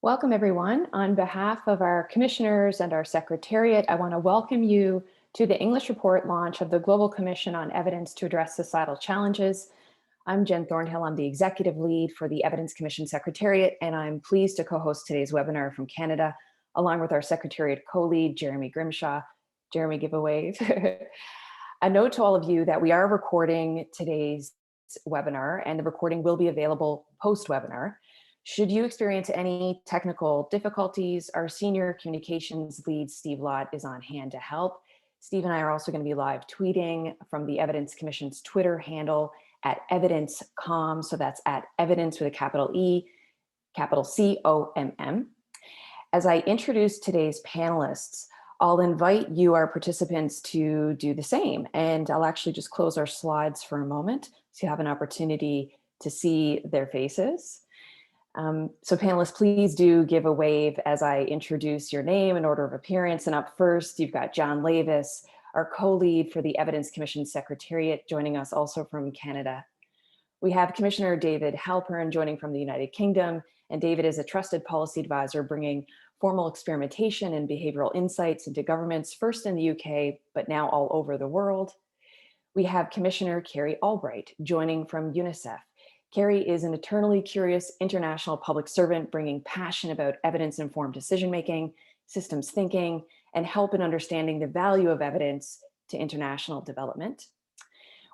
Welcome, everyone. On behalf of our commissioners and our secretariat, I want to welcome you to the English report launch of the Global Commission on Evidence to Address Societal Challenges. I'm Jen Thornhill. I'm the executive lead for the Evidence Commission Secretariat, and I'm pleased to co-host today's webinar from Canada, along with our secretariat co-lead, Jeremy Grimshaw. Jeremy, give a wave. A note to all of you that we are recording today's webinar, and the recording will be available post-webinar. Should you experience any technical difficulties, our senior communications lead, Steve Lott, is on hand to help. Steve and I are also going to be live tweeting from the Evidence Commission's Twitter handle at evidencecom. So that's at evidence with a capital E, capital C-O-M-M. As I introduce today's panelists, I'll invite you, our participants, to do the same. And I'll actually just close our slides for a moment so you have an opportunity to see their faces. So panelists, please do give a wave as I introduce your name in order of appearance. And up first, you've got John Lavis, our co-lead for the Evidence Commission Secretariat, joining us also from Canada. We have Commissioner David Halpern joining from the United Kingdom, and David is a trusted policy advisor bringing formal experimentation and behavioral insights into governments, first in the UK, but now all over the world. We have Commissioner Kerry OBrien joining from UNICEF. Kerry is an eternally curious international public servant bringing passion about evidence-informed decision-making, systems thinking, and help in understanding the value of evidence to international development.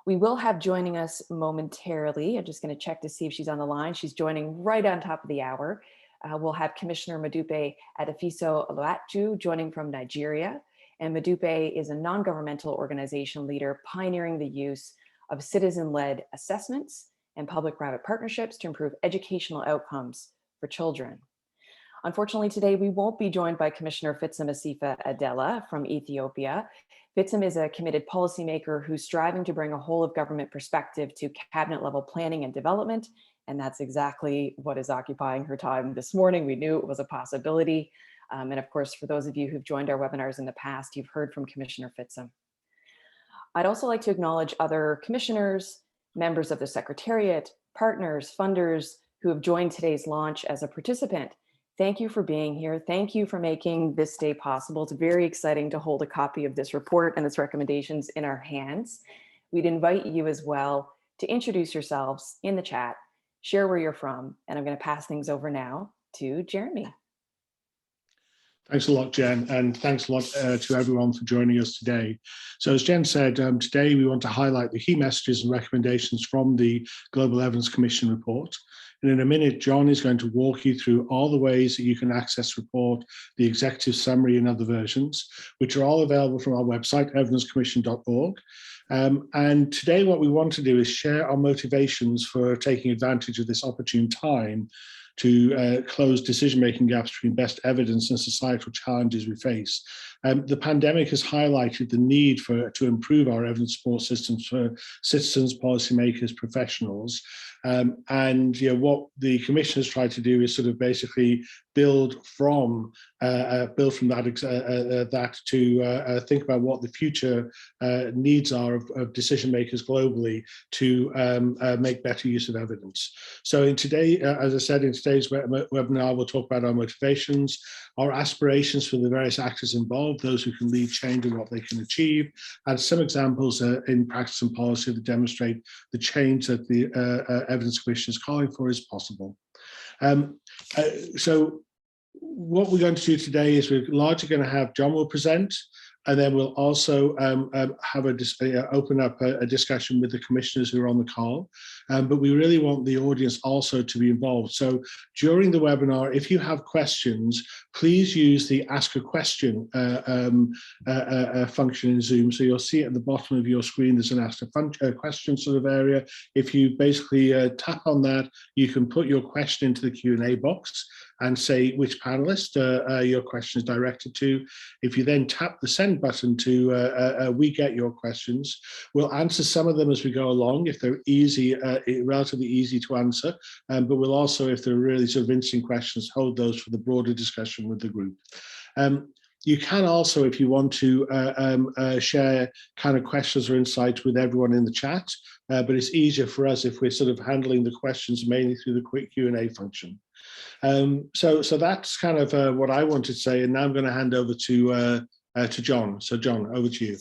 We will have joining us momentarily. I'm just going to check to see if she's on the line. She's joining right on top of the hour. We'll have Commissioner Madupe Owusu joining from Nigeria. And Madupe is a non-governmental organization leader pioneering the use of citizen-led assessments and public-private partnerships to improve educational outcomes for children. Unfortunately, today we won't be joined by Commissioner Fitsum Asifa Adela from Ethiopia. Fitsum is a committed policymaker who's striving to bring a whole of government perspective to cabinet level planning and development, and that's exactly what is occupying her time this morning. We knew it was a possibility. And of course, for those of you who've joined our webinars in the past, you've heard from Commissioner Fitsum. I'd also like to acknowledge other commissioners, members of the Secretariat, partners, funders who have joined today's launch as a participant. Thank you for being here. Thank you for making this day possible. It's very exciting to hold a copy of this report and its recommendations in our hands. We'd invite you as well to introduce yourselves in the chat, share where you're from, and I'm going to pass things over now to Jeremy. Thanks a lot, Jen, and thanks a lot to everyone for joining us today. So as Jen said, today we want to highlight the key messages and recommendations from the Global Evidence Commission report. And in a minute, John is going to walk you through all the ways that you can access the report, the executive summary and other versions, which are all available from our website, evidencecommission.org. And today what we want to do is share our motivations for taking advantage of this opportune time to close decision-making gaps between best evidence and societal challenges we face. The pandemic has highlighted the need to improve our evidence support systems for citizens, policymakers, professionals. And what the Commission has tried to do is sort of basically build from that to think about what the future needs are of decision makers globally to make better use of evidence. So in today, as I said, in today's webinar, we'll talk about our motivations, our aspirations for the various actors involved, those who can lead change and what they can achieve, and some examples in practice and policy that demonstrate the change that the Evidence Commission is calling for is possible. So what we're going to do today is we're largely going to have John will present, and then we'll also have open up a discussion with the commissioners who are on the call. But we really want the audience also to be involved. So during the webinar, if you have questions, please use the Ask a Question function in Zoom. So you'll see at the bottom of your screen, there's an Ask a Question sort of area. If you basically tap on that, you can put your question into the Q&A box and say which panelist your question is directed to. If you then tap the send button to we get your questions, we'll answer some of them as we go along if they're easy, relatively easy to answer, but we'll also, if they're really sort of interesting questions, hold those for the broader discussion with the group. You can also, if you want to, share kind of questions or insights with everyone in the chat, but it's easier for us if we're sort of handling the questions mainly through the quick Q&A function. So that's kind of what I wanted to say, and now I'm going to hand over to John. So John, over to you.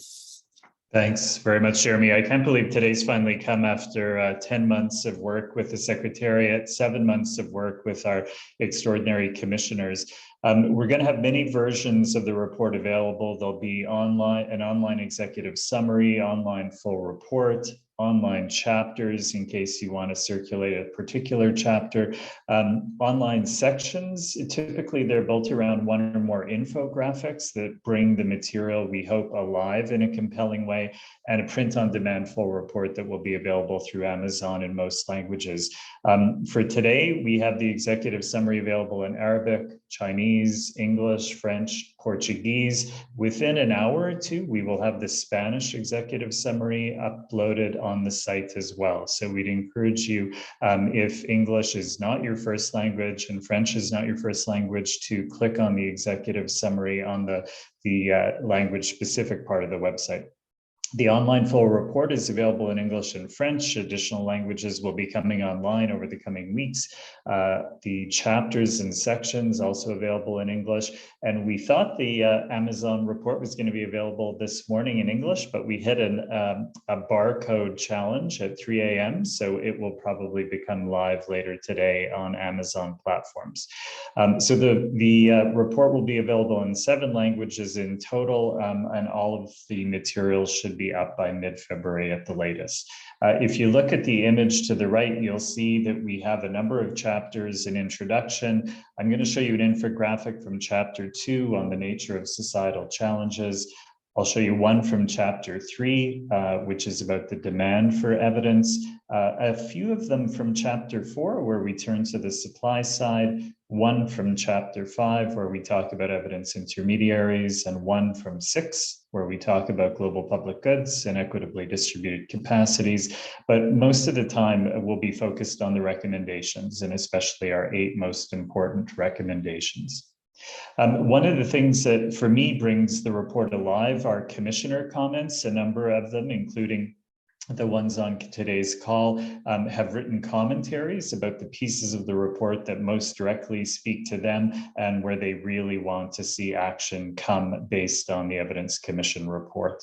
Thanks very much, Jeremy. I can't believe today's finally come after 10 months of work with the Secretariat, 7 months of work with our extraordinary commissioners. We're going to have many versions of the report available. There'll be an online executive summary, online full report, online chapters in case you want to circulate a particular chapter, online sections. Typically, they're built around one or more infographics that bring the material, we hope, alive in a compelling way, and a print-on-demand full report that will be available through Amazon in most languages. For today, we have the executive summary available in Arabic, Chinese, English, French, Portuguese. Within an hour or two, we will have the Spanish executive summary uploaded on the site as well. So we'd encourage you, if English is not your first language and French is not your first language, to click on the executive summary on the language-specific part of the website. The online full report is available in English and French. Additional languages will be coming online over the coming weeks. The chapters and sections also available in English. And we thought the Amazon report was going to be available this morning in English, but we hit a barcode challenge at 3 a.m. So it will probably become live later today on Amazon platforms. So the report will be available in 7 languages in total, and all of the materials should be up by mid-February at the latest. If you look at the image to the right, you'll see that we have a number of chapters in introduction. I'm going to show you an infographic from chapter 2 on the nature of societal challenges. I'll show you one from chapter 3, which is about the demand for evidence. A few of them from chapter 4, where we turn to the supply side, one from chapter 5, where we talk about evidence intermediaries, and one from 6, where we talk about global public goods and equitably distributed capacities. But most of the time will be focused on the recommendations, and especially our 8 most important recommendations. One of the things that for me brings the report alive are commissioner comments. A number of them, including the ones on today's call, have written commentaries about the pieces of the report that most directly speak to them and where they really want to see action come based on the Evidence Commission report.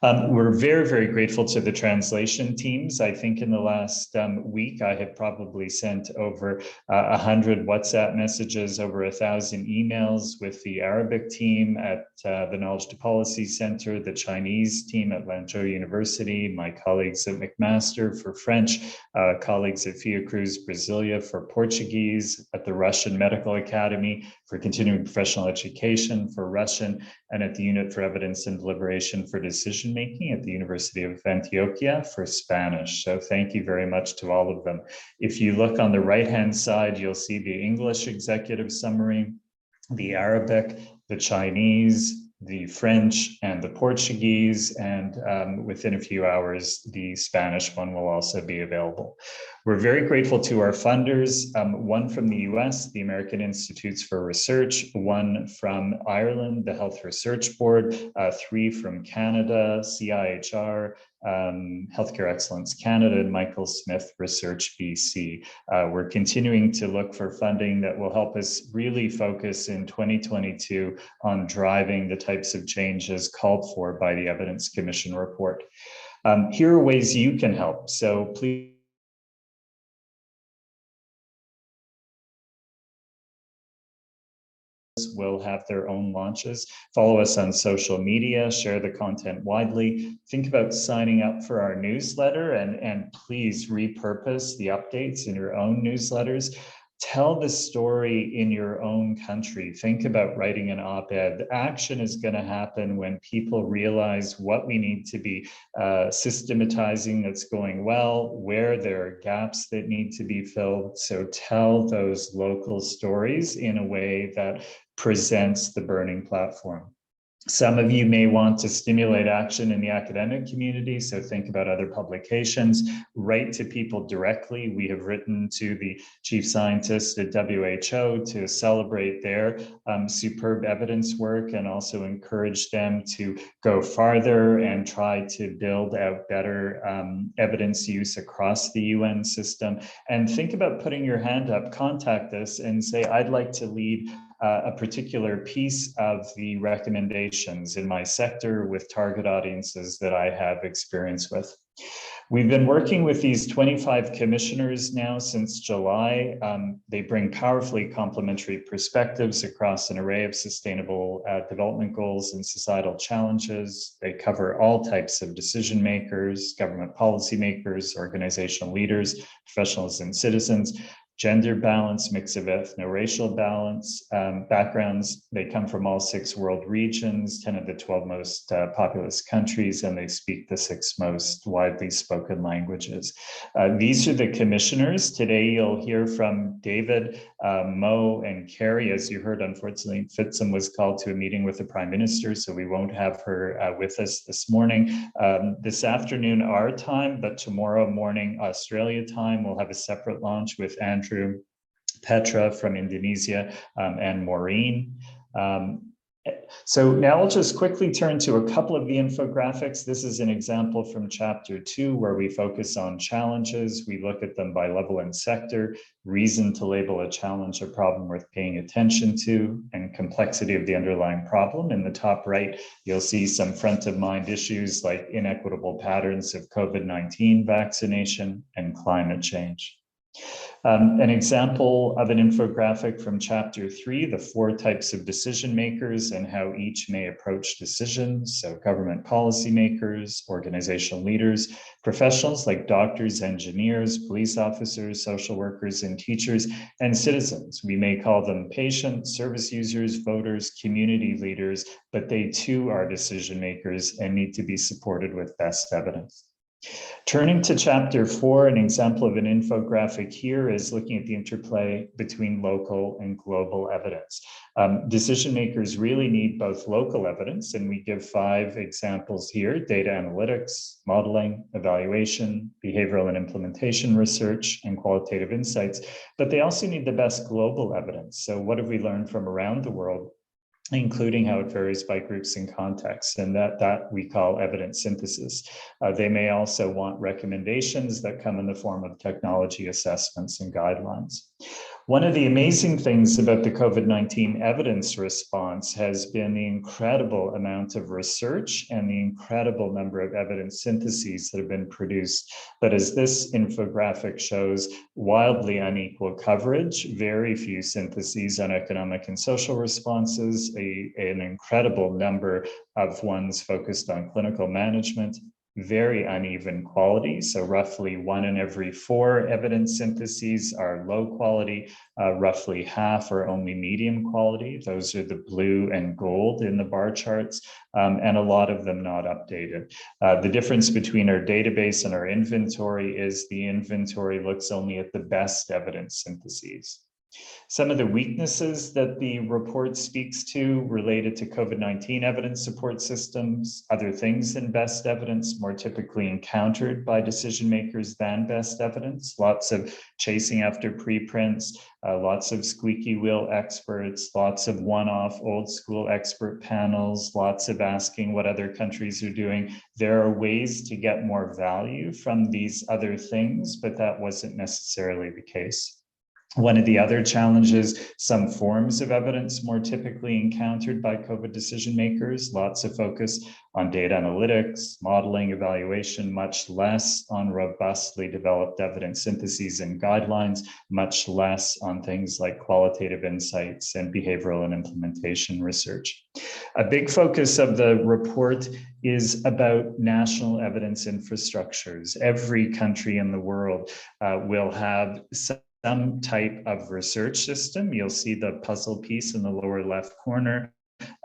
We're very, very grateful to the translation teams. I think in the last week, I have probably sent over 100 WhatsApp messages, over 1,000 emails with the Arabic team at the Knowledge to Policy Center, the Chinese team at Lanzhou University, my colleagues at McMaster for French, colleagues at Fiocruz Brasilia for Portuguese, at the Russian Medical Academy for continuing professional education for Russian, and at the Unit for Evidence and Deliberation for Decision Making at the University of Antioquia for Spanish. So thank you very much to all of them. If you look on the right-hand side, you'll see the English executive summary, the Arabic, the Chinese, the French, and the Portuguese, and within a few hours, the Spanish one will also be available. We're very grateful to our funders, one from the US, the American Institutes for Research, one from Ireland, the Health Research Board, 3 from Canada, CIHR, Healthcare Excellence Canada, and Michael Smith Research BC. We're continuing to look for funding that will help us really focus in 2022 on driving the types of changes called for by the Evidence Commission report. Here are ways you can help. So please will have their own launches. Follow us on social media, share the content widely. Think about signing up for our newsletter, and please repurpose the updates in your own newsletters. Tell the story in your own country. Think about writing an op-ed. Action is going to happen when people realize what we need to be systematizing that's going well, where there are gaps that need to be filled. So tell those local stories in a way that presents the burning platform. Some of you may want to stimulate action in the academic community, so think about other publications. Write to people directly. We have written to the chief scientists at WHO to celebrate their superb evidence work and also encourage them to go farther and try to build out better evidence use across the UN system. And think about putting your hand up, contact us and say, I'd like to lead a particular piece of the recommendations in my sector with target audiences that I have experience with. We've been working with these 25 commissioners now since July. They bring powerfully complementary perspectives across an array of sustainable development goals and societal challenges. They cover all types of decision makers, government policymakers, organizational leaders, professionals and citizens. Gender balance, mix of ethno-racial balance, backgrounds. They come from all 6 world regions, 10 of the 12 most populous countries, and they speak the 6 most widely spoken languages. These are the commissioners. Today, you'll hear from David, Mo, and Kerry. As you heard, unfortunately, Fitsum was called to a meeting with the Prime Minister, so we won't have her with us this morning. This afternoon, our time, but tomorrow morning, Australia time, we'll have a separate launch with Andrew, Petra from Indonesia, and Maureen. So now I'll just quickly turn to a couple of the infographics. This is an example from chapter 2 where we focus on challenges. We look at them by level and sector, reason to label a challenge a problem worth paying attention to, and complexity of the underlying problem. In the top right, you'll see some front of mind issues like inequitable patterns of COVID-19 vaccination and climate change. An example of an infographic from chapter 3, the 4 types of decision makers and how each may approach decisions. So government policymakers, organizational leaders, professionals like doctors, engineers, police officers, social workers, and teachers, and citizens. We may call them patients, service users, voters, community leaders, but they too are decision makers and need to be supported with best evidence. Turning to chapter 4, an example of an infographic here is looking at the interplay between local and global evidence. Decision makers really need both local evidence, and we give 5 examples here: data analytics, modeling, evaluation, behavioral and implementation research, and qualitative insights, but they also need the best global evidence. So what have we learned from around the world, including how it varies by groups and contexts, and that we call evidence synthesis. They may also want recommendations that come in the form of technology assessments and guidelines. One of the amazing things about the COVID-19 evidence response has been the incredible amount of research and the incredible number of evidence syntheses that have been produced. But as this infographic shows, wildly unequal coverage, very few syntheses on economic and social responses, an incredible number of ones focused on clinical management, very uneven quality. So roughly 1 in every 4 evidence syntheses are low quality, roughly half are only medium quality. Those are the blue and gold in the bar charts, and a lot of them not updated. The difference between our database and our inventory is the inventory looks only at the best evidence syntheses. Some of the weaknesses that the report speaks to related to COVID-19 evidence support systems, other things than best evidence, more typically encountered by decision makers than best evidence, lots of chasing after preprints, lots of squeaky wheel experts, lots of one-off old school expert panels, lots of asking what other countries are doing. There are ways to get more value from these other things, but that wasn't necessarily the case. One of the other challenges, some forms of evidence more typically encountered by COVID decision makers, lots of focus on data analytics, modeling, evaluation, much less on robustly developed evidence syntheses and guidelines, much less on things like qualitative insights and behavioral and implementation research. A big focus of the report is about national evidence infrastructures. Every country in the world will have some type of research system. You'll see the puzzle piece in the lower left corner.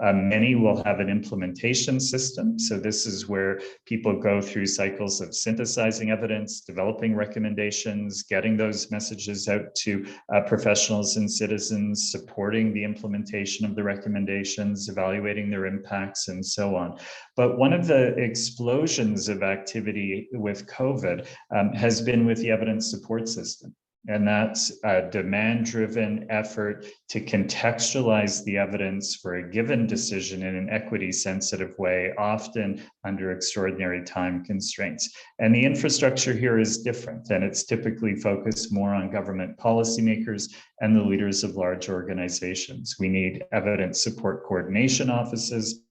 Many will have an implementation system. So this is where people go through cycles of synthesizing evidence, developing recommendations, getting those messages out to professionals and citizens, supporting the implementation of the recommendations, evaluating their impacts, and so on. But one of the explosions of activity with COVID has been with the evidence support system. And that's a demand-driven effort to contextualize the evidence for a given decision in an equity-sensitive way, often under extraordinary time constraints. And the infrastructure here is different, and it's typically focused more on government policymakers and the leaders of large organizations. We need evidence support coordination offices,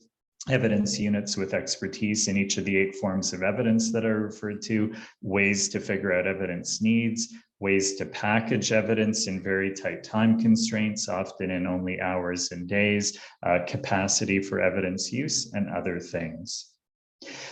evidence units with expertise in each of the 8 forms of evidence that are referred to, ways to figure out evidence needs, ways to package evidence in very tight time constraints, often in only hours and days, capacity for evidence use, and other things.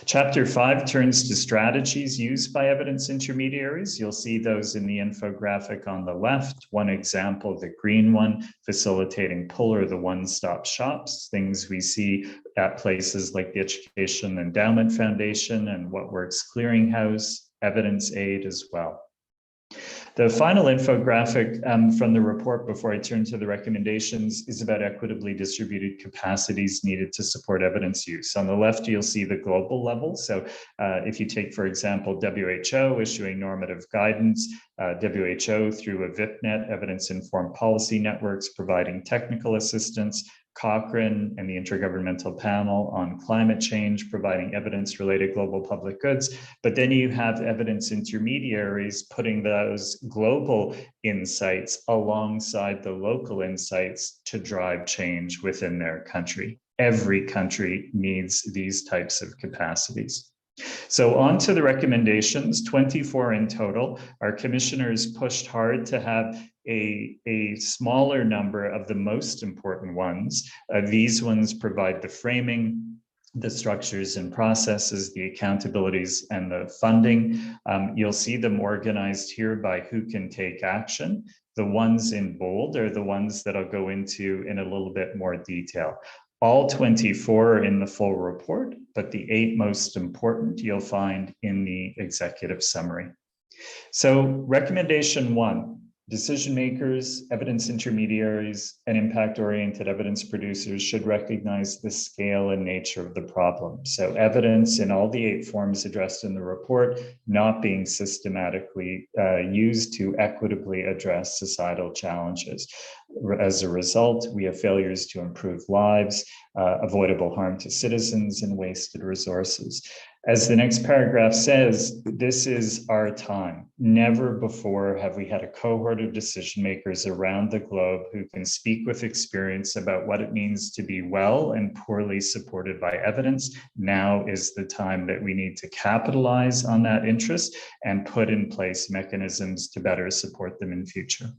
Chapter 5 turns to strategies used by evidence intermediaries. You'll see those in the infographic on the left. One example, the green one, facilitating pull or the one-stop shops, things we see at places like the Education Endowment Foundation and What Works Clearinghouse, Evidence Aid as well. The final infographic from the report before I turn to the recommendations is about equitably distributed capacities needed to support evidence use. On the left, you'll see the global level. So if you take, for example, WHO issuing normative guidance, WHO through a VIPNet, evidence-informed policy networks, providing technical assistance, Cochrane and the Intergovernmental Panel on Climate Change, providing evidence-related global public goods. But then you have evidence intermediaries putting those global insights alongside the local insights to drive change within their country. Every country needs these types of capacities. So on to the recommendations, 24 in total. Our commissioners pushed hard to have a smaller number of the most important ones. These ones provide the framing, the structures and processes, the accountabilities, and the funding. You'll see them organized here by who can take action. The ones in bold are the ones that I'll go into in a little bit more detail. All 24 are in the full report, but the 8 most important you'll find in the executive summary. So recommendation 1, decision makers, evidence intermediaries, and impact-oriented evidence producers should recognize the scale and nature of the problem. So evidence in all the 8 forms addressed in the report not being systematically used to equitably address societal challenges. As a result, we have failures to improve lives, avoidable harm to citizens, and wasted resources. As the next paragraph says, this is our time. Never before have we had a cohort of decision makers around the globe who can speak with experience about what it means to be well and poorly supported by evidence. Now is the time that we need to capitalize on that interest and put in place mechanisms to better support them in future.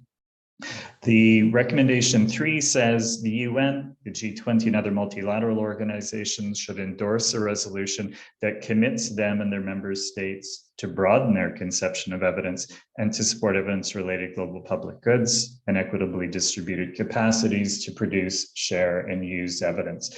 The recommendation 3 says the UN, the G20, and other multilateral organizations should endorse a resolution that commits them and their member states to broaden their conception of evidence and to support evidence-related global public goods and equitably distributed capacities to produce, share, and use evidence.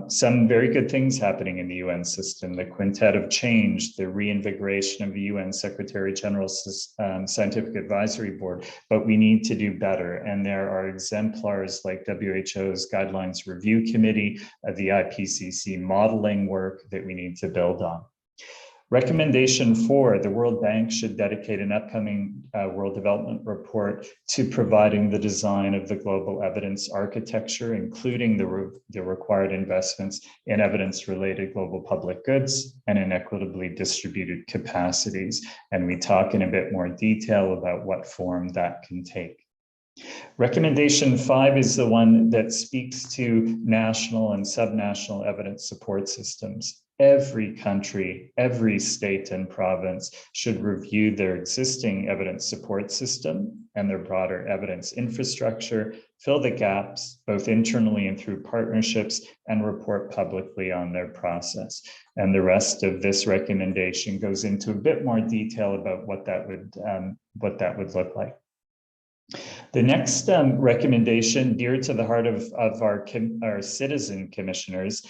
Some very good things happening in the UN system, the Quintet of Change, the reinvigoration of the UN Secretary General's Scientific Advisory Board, but we need to do better. And there are exemplars like WHO's Guidelines Review Committee, the IPCC modeling work that we need to build on. Recommendation 4, the World Bank should dedicate an upcoming World Development Report to providing the design of the global evidence architecture, including the required investments in evidence-related global public goods and in equitably distributed capacities. And we talk in a bit more detail about what form that can take. Recommendation 5 is the one that speaks to national and subnational evidence support systems. Every country, every state and province should review their existing evidence support system and their broader evidence infrastructure, fill the gaps, both internally and through partnerships, and report publicly on their process. And the rest of this recommendation goes into a bit more detail about what that would look like. The next recommendation, dear to the heart of our citizen commissioners,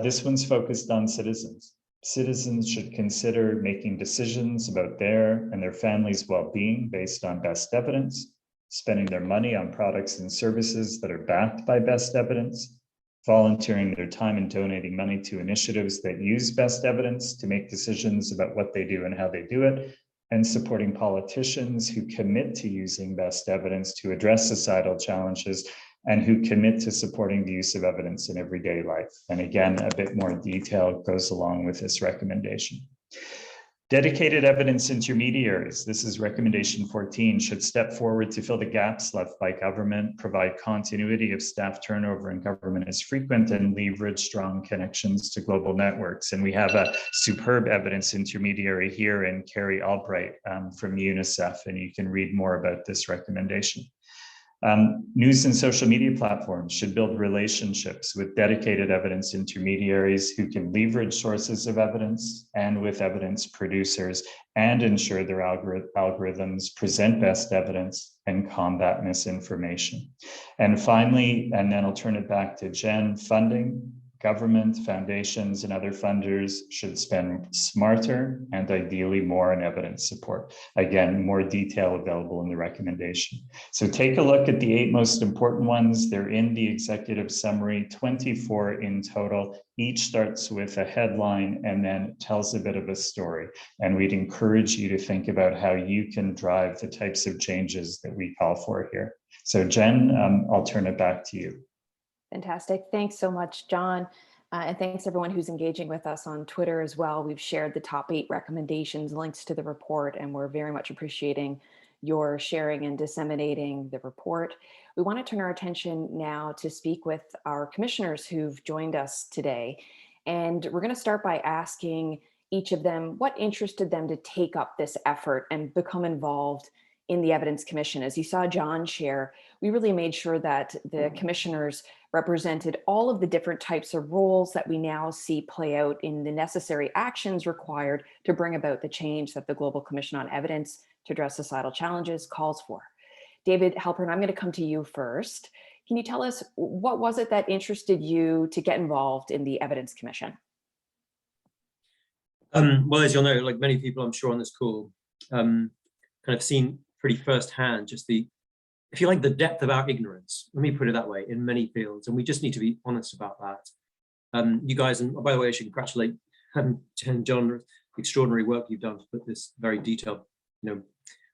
this one's focused on citizens. Citizens should consider making decisions about their and their families' well-being based on best evidence, spending their money on products and services that are backed by best evidence, volunteering their time and donating money to initiatives that use best evidence to make decisions about what they do and how they do it, and supporting politicians who commit to using best evidence to address societal challenges and who commit to supporting the use of evidence in everyday life. And again, a bit more detail goes along with this recommendation. Dedicated evidence intermediaries, this is recommendation 14, should step forward to fill the gaps left by government, provide continuity if staff turnover in government is frequent, and leverage strong connections to global networks. And we have a superb evidence intermediary here in Kerry OBrien from UNICEF, and you can read more about this recommendation. News and social media platforms should build relationships with dedicated evidence intermediaries who can leverage sources of evidence and with evidence producers and ensure their algorithms present best evidence and combat misinformation. And finally, and then I'll turn it back to Jen, funding. Government, foundations, and other funders should spend smarter and ideally more on evidence support. Again, more detail available in the recommendation. So take a look at the 8 most important ones. They're in the executive summary, 24 in total. Each starts with a headline and then tells a bit of a story. And we'd encourage you to think about how you can drive the types of changes that we call for here. So Jen, I'll turn it back to you. Fantastic. Thanks so much, John. And thanks everyone who's engaging with us on Twitter as well. We've shared the top 8 recommendations, links to the report, and we're very much appreciating your sharing and disseminating the report. We want to turn our attention now to speak with our commissioners who've joined us today. And we're going to start by asking each of them what interested them to take up this effort and become involved in the Evidence Commission. As you saw John share, we really made sure that the commissioners represented all of the different types of roles that we now see play out in the necessary actions required to bring about the change that the Global Commission on Evidence to Address Societal Challenges calls for. David Halpern, I'm going to come to you first. Can you tell us what was it that interested you to get involved in the Evidence Commission? Well, as you'll know, like many people I'm sure on this call, kind of seen pretty firsthand just the, if you like, the depth of our ignorance, let me put it that way, in many fields, and we just need to be honest about that. You guys, and by the way, I should congratulate Jen and John, the extraordinary work you've done to put this very detailed,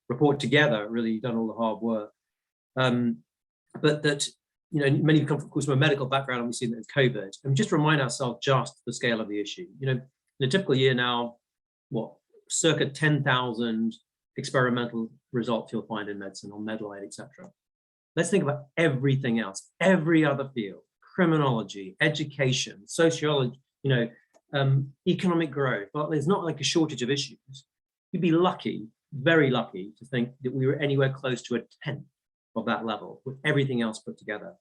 report together. Really, you've done all the hard work. But that, many come, of course, from a medical background, and we've seen that with COVID, and just remind ourselves just the scale of the issue. In a typical year now, circa 10,000 experimental results you'll find in medicine on medical aid, etc. Let's think about everything else, every other field: criminology, education, sociology, economic growth. Well, there's not like a shortage of issues. You'd be lucky, very lucky, to think that we were anywhere close to a 10th of that level with everything else put together.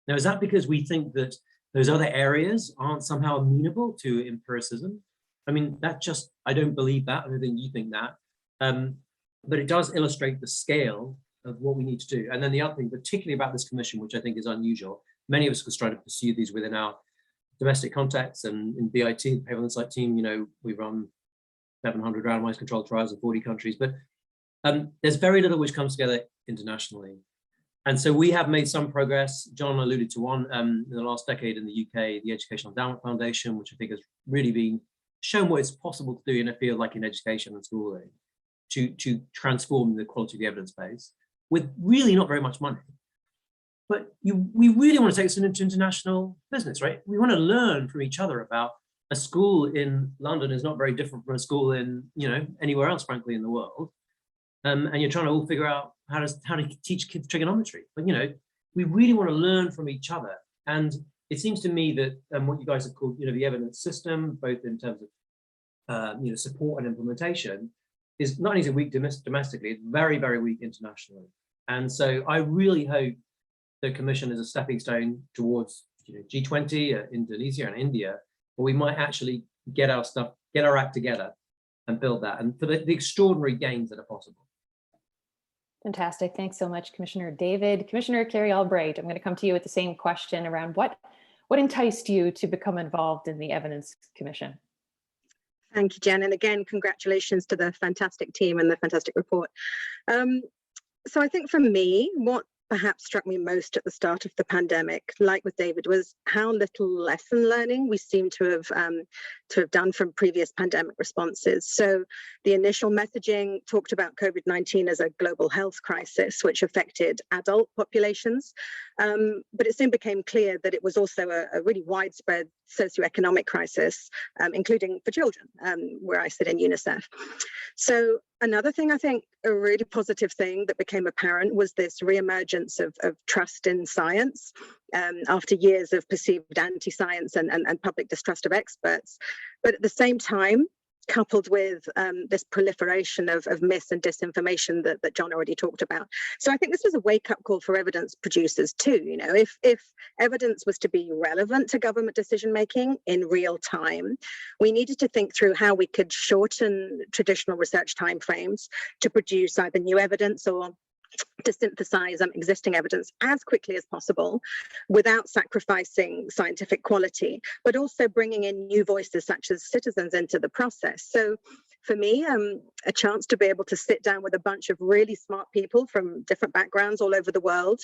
Now, is that because we think that those other areas aren't somehow amenable to empiricism? I mean, I don't believe that. I don't think you think that. But it does illustrate the scale of what we need to do. And then the other thing, particularly about this commission, which I think is unusual, many of us was trying to pursue these within our domestic context, and in BIT, the Behavioral Insight team, we run 700 randomized controlled trials in 40 countries, but there's very little which comes together internationally. And so we have made some progress. John alluded to one in the last decade in the UK, the Educational Endowment Foundation, which I think has really been shown what it's possible to do in a field like in education and schooling, to transform the quality of the evidence base with really not very much money. But we really want to take this into international business, right? We want to learn from each other about a school in London is not very different from a school in, anywhere else, frankly, in the world. And you're trying to all figure out how to teach kids trigonometry. But, we really want to learn from each other. And it seems to me that what you guys have called, the evidence system, both in terms of, support and implementation, is not only is it weak domestically, it's very, very weak internationally. And so I really hope the Commission is a stepping stone towards G20, Indonesia and India, where we might actually get our act together and build that, and for the extraordinary gains that are possible. Fantastic. Thanks so much, Commissioner David. Commissioner Kerry OBrien, I'm going to come to you with the same question around what enticed you to become involved in the Evidence Commission? Thank you, Jen. And again, congratulations to the fantastic team and the fantastic report. So I think for me, what perhaps struck me most at the start of the pandemic, like with David, was how little lesson learning we seem to have done from previous pandemic responses. So the initial messaging talked about COVID-19 as a global health crisis, which affected adult populations. But it soon became clear that it was also a really widespread socioeconomic crisis, including for children, where I sit in UNICEF. So another thing, I think, a really positive thing that became apparent was this reemergence of trust in science after years of perceived anti-science and public distrust of experts. But at the same time, coupled with this proliferation of mis and disinformation that John already talked about. So I think this was a wake-up call for evidence producers too. You know, if evidence was to be relevant to government decision-making in real time, we needed to think through how we could shorten traditional research timeframes to produce either new evidence or to synthesize existing evidence as quickly as possible without sacrificing scientific quality, but also bringing in new voices such as citizens into the process. So for me, a chance to be able to sit down with a bunch of really smart people from different backgrounds all over the world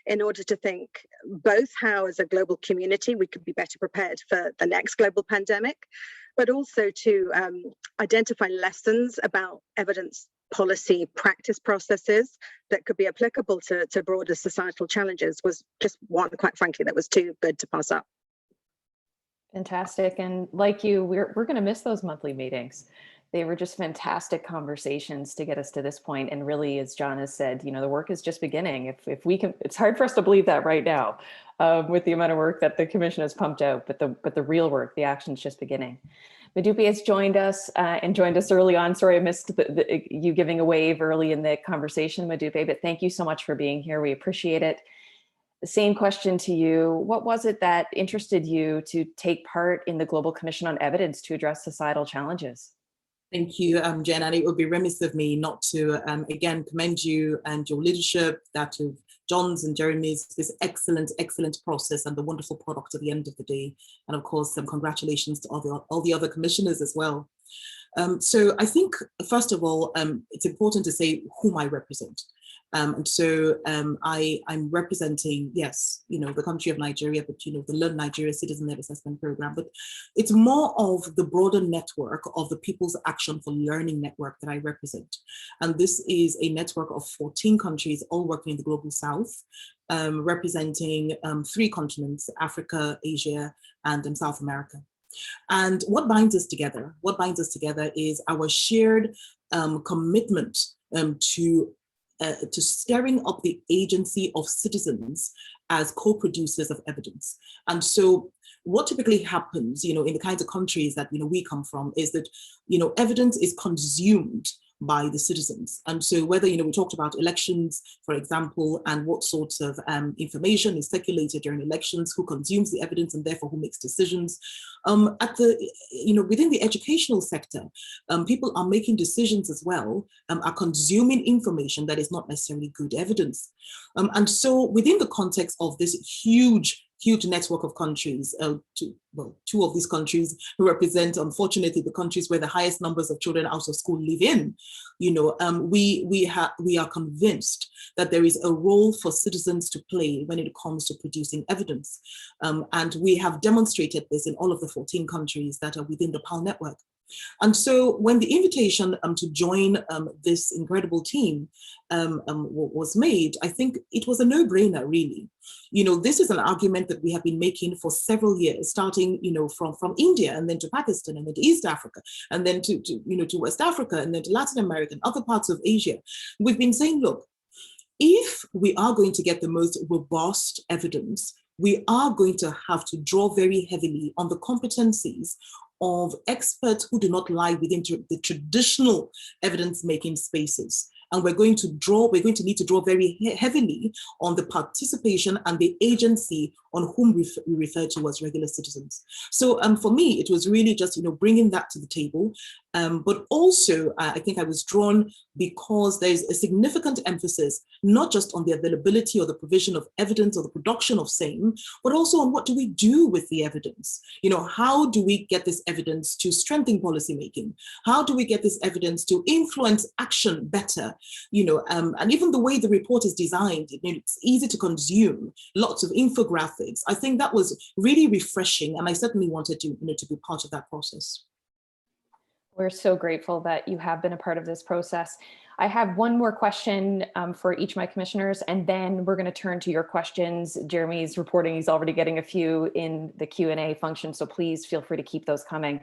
in order to think both how as a global community we could be better prepared for the next global pandemic, but also to identify lessons about evidence policy practice processes that could be applicable to broader societal challenges was just one, quite frankly, that was too good to pass up. Fantastic. And like you, we're going to miss those monthly meetings. They were just fantastic conversations to get us to this point. And really, as John has said, you know, the work is just beginning. If we can, it's hard for us to believe that right now with the amount of work that the Commission has pumped out, but the real work, the action is just beginning. Madupe has joined us and joined us early on. Sorry, I missed you giving a wave early in the conversation, Madupe, but thank you so much for being here. We appreciate it. The same question to you. What was it that interested you to take part in the Global Commission on Evidence to address societal challenges? Thank you, Jen, and it would be remiss of me not to again commend you and your leadership, that of John's and Jeremy's, this excellent process and the wonderful product at the end of the day. And of course, congratulations to all the other commissioners as well. So I think, first of all, it's important to say whom I represent. And so I'm representing, yes, you know, the country of Nigeria, but, you know, the Learn Nigeria Citizen Led Assessment Program, but it's more of the broader network of the People's Action for Learning Network that I represent. And this is a network of 14 countries, all working in the Global South, representing 3 continents, Africa, Asia, and South America. And what binds us together? What binds us together is our shared commitment to stirring up the agency of citizens as co-producers of evidence. And so what typically happens, you know, in the kinds of countries that, you know, we come from is that, you know, evidence is consumed by the citizens. And so whether, you know, we talked about elections, for example, and what sorts of information is circulated during elections, who consumes the evidence and therefore who makes decisions. At the, you know, within the educational sector, people are making decisions as well, are consuming information that is not necessarily good evidence. And so within the context of this huge network of countries, two of these countries who represent, unfortunately, the countries where the highest numbers of children out of school live in, you know, we are convinced that there is a role for citizens to play when it comes to producing evidence. And we have demonstrated this in all of the 14 countries that are within the PAL network. And so when the invitation to join this incredible team was made, I think it was a no-brainer, really. You know, this is an argument that we have been making for several years, starting, you know, from India and then to Pakistan and then to East Africa and then to West Africa and then to Latin America and other parts of Asia. We've been saying, look, if we are going to get the most robust evidence, we are going to have to draw very heavily on the competencies of experts who do not lie within the traditional evidence-making spaces. And we're going to need to draw very heavily on the participation and the agency on whom we refer to as regular citizens. So for me, it was really just, bringing that to the table. But also, I think I was drawn because there's a significant emphasis, not just on the availability or the provision of evidence or the production of same, but also on what do we do with the evidence? How do we get this evidence to strengthen policymaking? How do we get this evidence to influence action better? And even the way the report is designed, it's easy to consume, lots of infographics. I think that was really refreshing, and I certainly wanted to, to be part of that process. We're so grateful that you have been a part of this process. I have one more question for each of my commissioners, and then we're going to turn to your questions. Jeremy's reporting he's already getting a few in the Q&A function, so please feel free to keep those coming.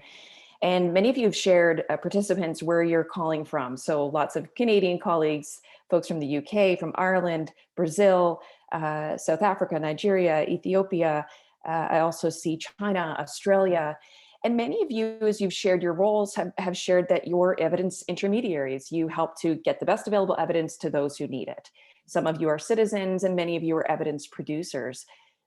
And many of you have shared participants where you're calling from. So lots of Canadian colleagues, folks from the UK, from Ireland, Brazil, South Africa, Nigeria, Ethiopia. I also see China, Australia. And many of you, as you've shared your roles, have shared that you're evidence intermediaries. You help to get the best available evidence to those who need it. Some of you are citizens and many of you are evidence producers.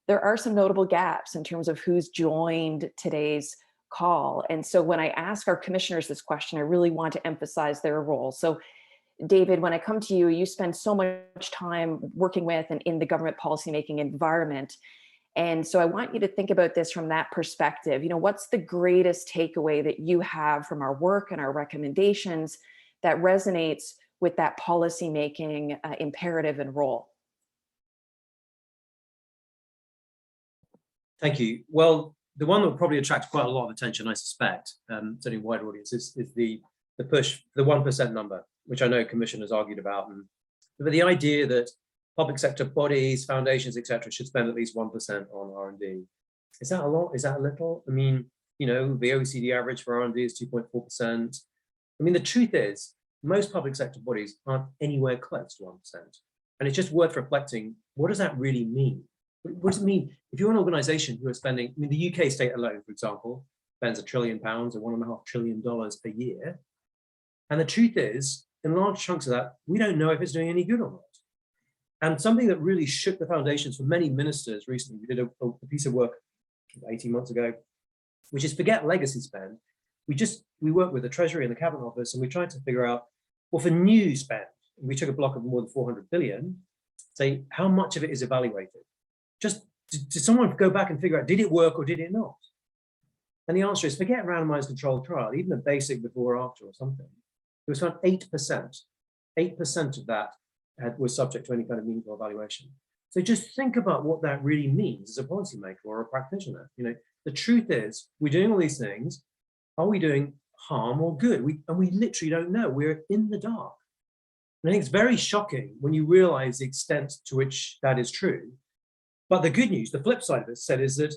There are some notable gaps in terms of who's joined today's call. And so when I ask our commissioners this question, I really want to emphasize their role. So David, when I come to you, you spend so much time working with and in the government policymaking environment. And so I want you to think about this from that perspective. What's the greatest takeaway that you have from our work and our recommendations that resonates with that policymaking imperative and role? Thank you. Well, the one that will probably attract quite a lot of attention, I suspect, certainly wider audience, is the push, the 1% number, which I know commissioners argued about. But the idea that public sector bodies, foundations, etc., should spend at least 1% on R&D. Is that a lot? Is that a little? I mean, the OECD average for R&D is 2.4%. I mean, the truth is, most public sector bodies aren't anywhere close to 1%. And it's just worth reflecting, what does that really mean? What does it mean if you're an organization who are spending, the UK state alone, for example, spends £1 trillion or $1.5 trillion a year. And the truth is, in large chunks of that, we don't know if it's doing any good or not. And something that really shook the foundations for many ministers recently, we did a piece of work 18 months ago, which is forget legacy spend. We worked with the Treasury and the Cabinet Office, and we tried to figure out, well, for new spend, we took a block of more than 400 billion, say, how much of it is evaluated? Just did someone go back and figure out, did it work or did it not? And the answer is, forget randomized controlled trial, even a basic before or after or something. It was found 8%. 8% of that was subject to any kind of meaningful evaluation. So just think about what that really means as a policymaker or a practitioner. The truth is, we're doing all these things. Are we doing harm or good? And we literally don't know. We're in the dark. And I think it's very shocking when you realize the extent to which that is true. But the good news, the flip side of it said, is that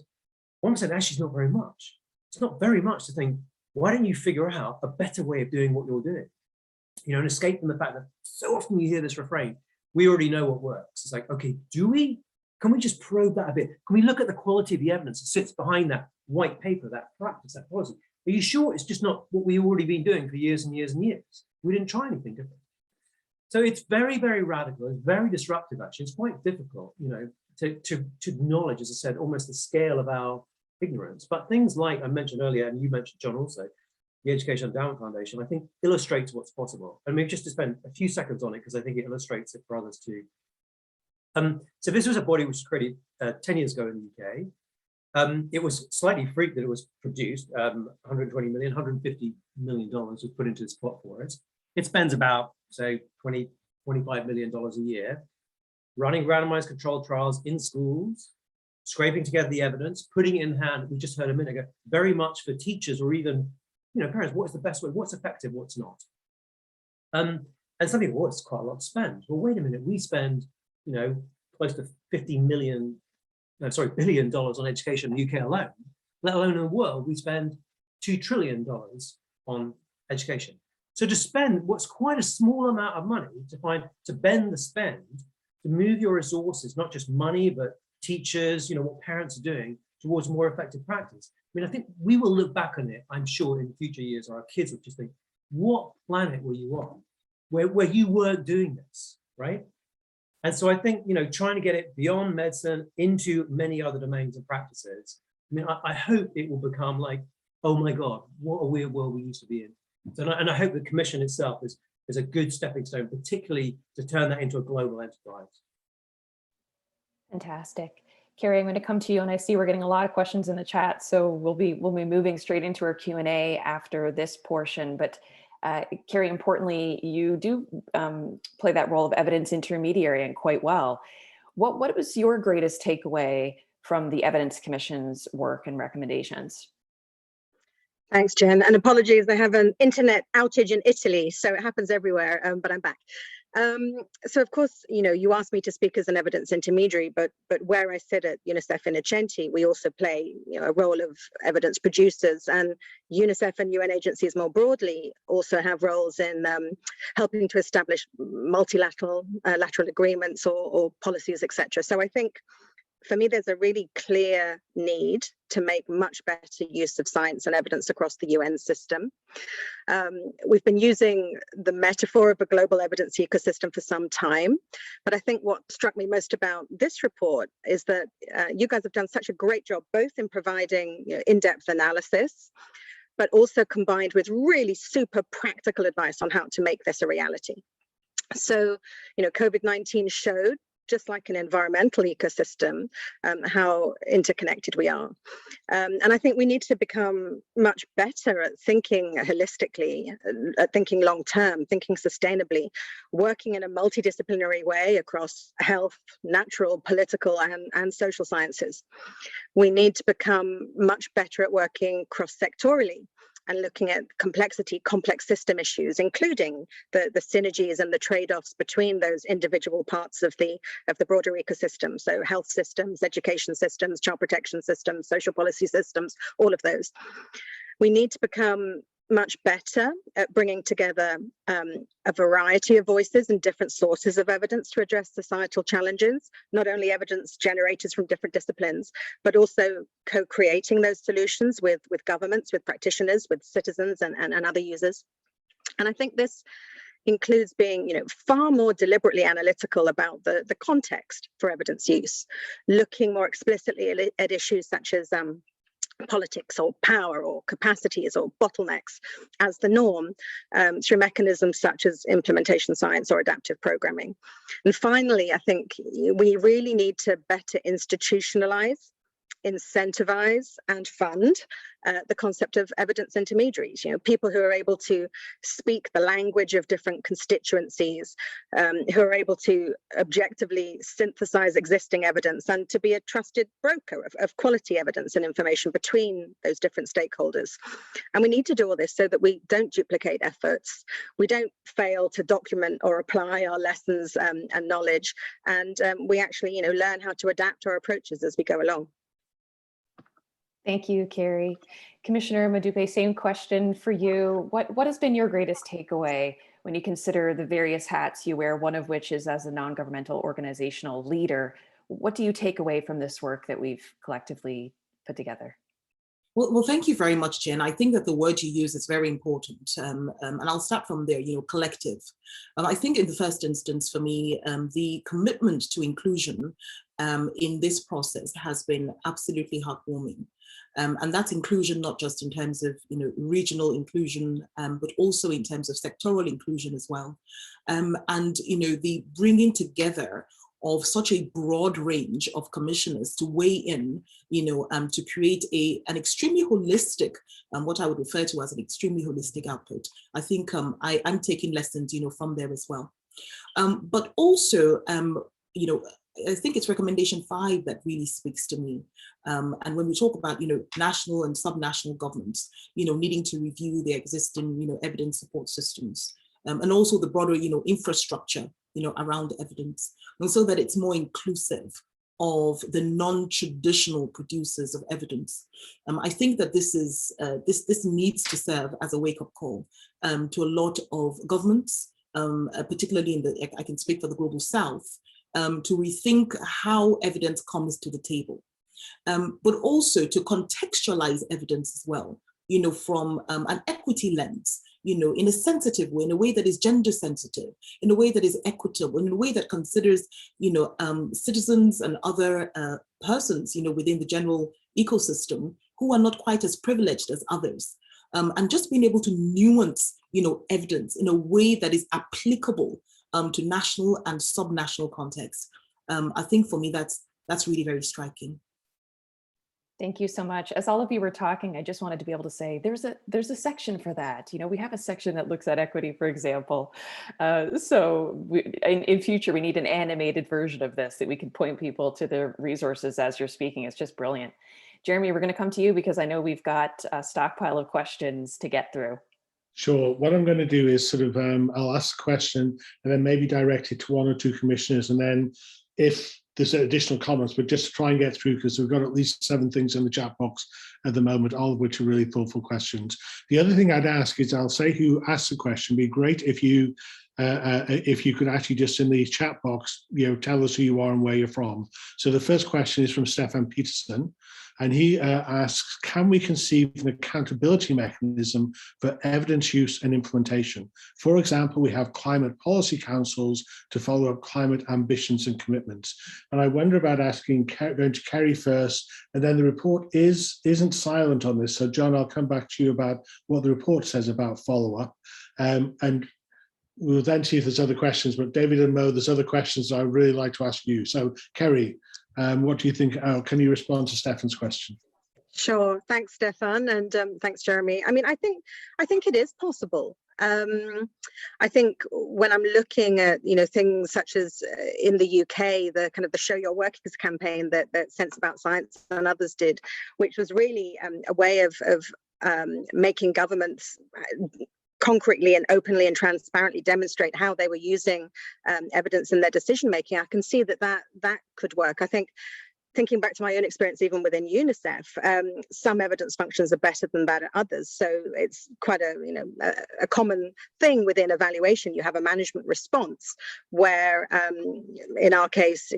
1% actually is not very much. It's not very much to think, why don't you figure out a better way of doing what you're doing? And escape from the fact that so often you hear this refrain, we already know what works. It's like, okay, do we? Can we just probe that a bit? Can we look at the quality of the evidence that sits behind that white paper, that practice, that policy? Are you sure it's just not what we've already been doing for years and years and years? We didn't try anything different. So it's very, very radical. It's very disruptive, actually. It's quite difficult, to acknowledge, as I said, almost the scale of our ignorance. But things like I mentioned earlier, and you mentioned, John, also, the Education Endowment Foundation, I think illustrates what's possible. And maybe just to spend a few seconds on it, because I think it illustrates it for others too. So this was a body which was created 10 years ago in the UK. It was slightly freaked that it was produced, 120 million, $150 million was put into this pot for it. It spends about, say, $25 million a year, running randomized controlled trials in schools, scraping together the evidence, putting it in hand, we just heard a minute ago, very much for teachers or even parents, what's the best way, what's effective, what's not. And some people, well, it's quite a lot to spend. Well, wait a minute, we spend, close to billion on education in the UK alone, let alone in the world, we spend $2 trillion on education. So to spend what's quite a small amount of money to bend the spend, to move your resources, not just money, but teachers, what parents are doing towards more effective practice. I think we will look back on it, I'm sure, in future years, or our kids will just think, what planet were you on where you weren't doing this, right? And so I think, trying to get it beyond medicine into many other domains and practices, I mean, I hope it will become like, oh my God, what a weird world we used to be in. So, and I hope the commission itself is a good stepping stone, particularly to turn that into a global enterprise. Fantastic. Kerry, I'm going to come to you, and I see we're getting a lot of questions in the chat, so we'll be moving straight into our Q&A after this portion. But Kerry, importantly, you do play that role of evidence intermediary and quite well. What was your greatest takeaway from the Evidence Commission's work and recommendations? Thanks, Jen. And apologies, I have an internet outage in Italy, so it happens everywhere, but I'm back. So of course, you asked me to speak as an evidence intermediary, but where I sit at UNICEF in Innocenti, we also play a role of evidence producers, and UNICEF and UN agencies more broadly also have roles in helping to establish multilateral lateral agreements or policies, etc. So I think for me, there's a really clear need to make much better use of science and evidence across the UN system. We've been using the metaphor of a global evidence ecosystem for some time, but I think what struck me most about this report is that you guys have done such a great job, both in providing in-depth analysis, but also combined with really super practical advice on how to make this a reality. So, COVID-19 showed, just like an environmental ecosystem, how interconnected we are. And I think we need to become much better at thinking holistically, at thinking long-term, thinking sustainably, working in a multidisciplinary way across health, natural, political, and social sciences. We need to become much better at working cross-sectorally and looking at complexity, complex system issues, including the synergies and the trade-offs between those individual parts of the broader ecosystem. So health systems, education systems, child protection systems, social policy systems, all of those. We need to become much better at bringing together a variety of voices and different sources of evidence to address societal challenges, not only evidence generators from different disciplines, but also co-creating those solutions with governments, with practitioners, with citizens and other users. And I think this includes being far more deliberately analytical about the context for evidence use, looking more explicitly at issues such as politics or power or capacities or bottlenecks as the norm through mechanisms such as implementation science or adaptive programming. And finally, I think we really need to better institutionalize, incentivize and fund the concept of evidence intermediaries, people who are able to speak the language of different constituencies, who are able to objectively synthesize existing evidence and to be a trusted broker of quality evidence and information between those different stakeholders. And we need to do all this so that we don't duplicate efforts, we don't fail to document or apply our lessons and knowledge, and we actually learn how to adapt our approaches as we go along. Thank you, Kerry. Commissioner Madupe, same question for you. What has been your greatest takeaway when you consider the various hats you wear, one of which is as a non-governmental organizational leader? What do you take away from this work that we've collectively put together? Well, thank you very much, Jen. I think that the word you use is very important. And I'll start from there, collective. I think in the first instance, for me, the commitment to inclusion in this process has been absolutely heartwarming. And that's inclusion, not just in terms of regional inclusion, but also in terms of sectoral inclusion as well. And the bringing together of such a broad range of commissioners to weigh in, to create an extremely holistic, what I would refer to as an extremely holistic output. I think I'm taking lessons, from there as well. But also, I think it's recommendation 5 that really speaks to me. And when we talk about, national and subnational governments, needing to review their existing, evidence support systems, and also the broader, infrastructure, around evidence, and so that it's more inclusive of the non-traditional producers of evidence. I think that this is this needs to serve as a wake-up call to a lot of governments, particularly I can speak for the Global South, to rethink how evidence comes to the table, but also to contextualize evidence as well, from an equity lens, in a sensitive way, in a way that is gender sensitive, in a way that is equitable, in a way that considers, citizens and other persons, within the general ecosystem who are not quite as privileged as others. And just being able to nuance, evidence in a way that is applicable to national and subnational contexts. I think for me, that's really very striking. Thank you so much. As all of you were talking, I just wanted to be able to say there's a section for that. We have a section that looks at equity, for example. So in future, we need an animated version of this that we can point people to the resources as you're speaking. It's just brilliant. Jeremy, we're going to come to you because I know we've got a stockpile of questions to get through. Sure. What I'm going to do is sort of, I'll ask a question and then maybe direct it to one or two commissioners. And then if there's additional comments, but just to try and get through, because we've got at least 7 things in the chat box at the moment, all of which are really thoughtful questions. The other thing I'd ask is, I'll say who asked the question. It'd be great if you could actually just in the chat box, tell us who you are and where you're from. So the first question is from Stefan Peterson. And he asks, can we conceive an accountability mechanism for evidence use and implementation? For example, we have climate policy councils to follow up climate ambitions and commitments. And I wonder about going to Kerry first, and then the report isn't silent on this. So John, I'll come back to you about what the report says about follow-up. And we'll then see if there's other questions, but David and Mo, there's other questions I'd really like to ask you. So Kerry, what do you think? Can you respond to Stefan's question? Sure. Thanks, Stefan, and thanks, Jeremy. I mean, I think it is possible. I think when I'm looking at things such as in the UK, the kind of the Show Your Workings campaign that Sense About Science and others did, which was really a way of making governments concretely and openly and transparently demonstrate how they were using evidence in their decision making. I can see that could work. I think, thinking back to my own experience, even within UNICEF, some evidence functions are better than bad at others. So it's quite a common thing within evaluation. You have a management response where, in our case,